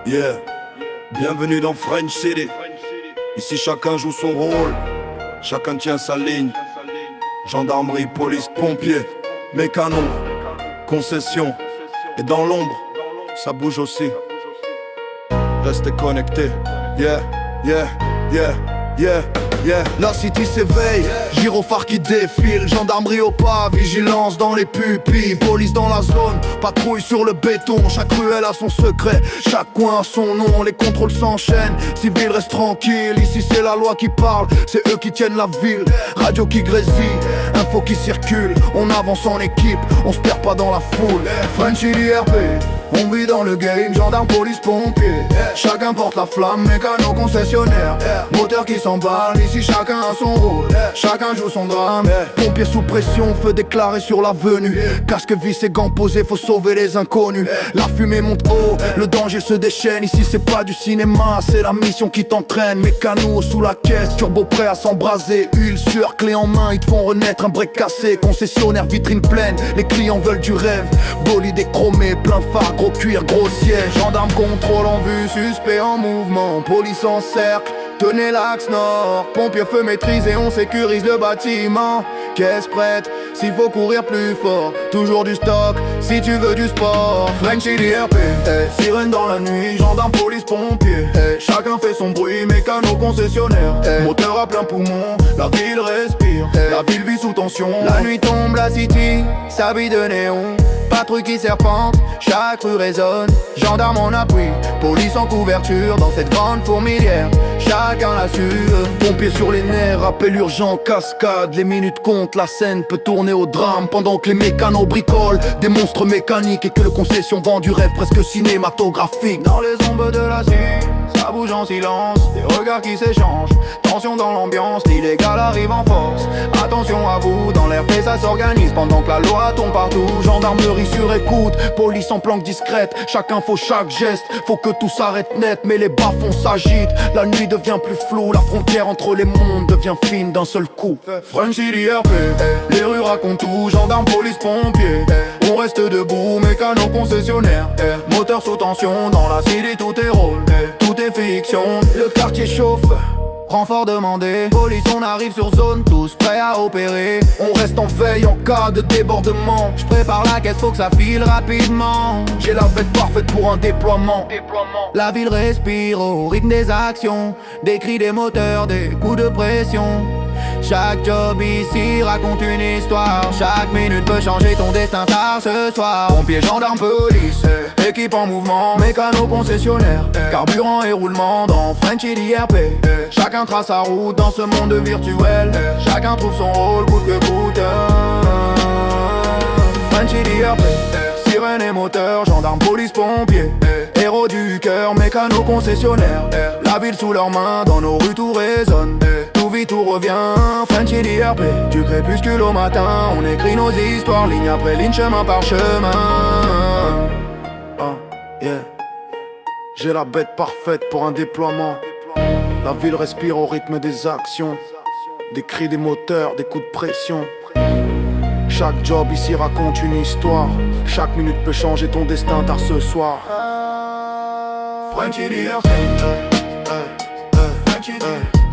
Yeah, bienvenue dans French City. Ici chacun joue son rôle, chacun tient sa ligne. Gendarmerie, police, pompiers, mécanos, concession. Et dans l'ombre, ça bouge aussi. Restez connectés. Yeah, yeah, yeah, yeah. Yeah. La city s'éveille, gyrophare qui défile, gendarmerie au pas, vigilance dans les pupilles, police dans la zone, patrouille sur le béton, chaque ruelle a son secret, chaque coin a son nom, les contrôles s'enchaînent, civil reste tranquille, ici c'est la loi qui parle, c'est eux qui tiennent la ville, radio qui grésille, info qui circule, on avance en équipe, on se perd pas dans la foule, French IRP. On vit dans le game, gendarme, police, pompier. Chacun porte la flamme, mécano, concessionnaire. Moteur qui s'emballe, ici chacun a son rôle. Chacun joue son drame. Pompier sous pression, feu déclaré sur l'avenue. Casque vis et gants posés, faut sauver les inconnus. La fumée monte haut, le danger se déchaîne. Ici c'est pas du cinéma, c'est la mission qui t'entraîne. Mécano sous la caisse, turbo prêt à s'embraser. Huile, sueur, clé en main, ils te font renaître un break cassé. Concessionnaire, vitrine pleine, les clients veulent du rêve. Bolide déchromé, plein phare, gros cuir, gros siège. Gendarme contrôle en vue, suspect en mouvement. Police en cercle, tenez l'axe nord. Pompiers feu maîtrisé, on sécurise le bâtiment. Caisse prête, s'il faut courir plus fort. Toujours du stock, si tu veux du sport. French IRP, sirène dans la nuit. Gendarme, police, pompier, chacun fait son bruit. Mécano, concessionnaire, moteur à plein poumon. La ville respire, la ville vit sous tension. La nuit tombe, la city s'habille de néon. Patrouille qui serpente, chaque rue résonne. Gendarme en appui, police en couverture. Dans cette grande fourmilière, chacun l'assure. Pompiers sur les nerfs, appel urgent, cascade. Les minutes comptent, la scène peut tourner au drame. Pendant que les mécanos bricolent des monstres mécaniques. Et que le concession vend du rêve presque cinématographique. Dans les ombres de la cité, ça bouge en silence. Des regards qui s'échangent, tension dans l'ambiance. L'illégal arrive en force, attention à vous. Dans l'air ça s'organise pendant que la loi tombe partout. Gendarmerie sur écoute, police en planque discrète. Chaque info, chaque geste, faut que tout s'arrête net. Mais les bas-fonds s'agitent, la nuit devient plus floue. La frontière entre les mondes devient fine d'un seul coup. French IRP, les rues racontent tout. Gendarme, police, pompier, on reste debout. Mécano, concessionnaire, moteur sous tension. Dans la cité tout est rôle, tout est fiction. Le quartier chauffe, renfort demandé, police on arrive sur zone, tous prêts à opérer. On reste en veille en cas de débordement. Je prépare la caisse, faut que ça file rapidement. J'ai la bête parfaite pour un déploiement. La ville respire au rythme des actions, des cris des moteurs, des coups de pression. Chaque job ici raconte une histoire. Chaque minute peut changer ton destin tard ce soir. Pompiers, gendarmes, police, équipe en mouvement. Mécano, concessionnaire, carburant et roulement. Dans French IRP, chacun trace sa route dans ce monde virtuel. Chacun trouve son rôle coûte que coûte. French IRP, sirène et moteur. Gendarme, police, pompier, héros du cœur. Mécano, concessionnaire, la ville sous leurs mains. Dans nos rues tout résonne, tout vit, tout revient. French IRP, du crépuscule au matin. On écrit nos histoires, ligne après ligne, chemin par chemin. Yeah. J'ai la bête parfaite pour un déploiement. La ville respire au rythme des actions, des cris des moteurs, des coups de pression. Chaque job ici raconte une histoire. Chaque minute peut changer ton destin tard ce soir. French IRP, French IRP.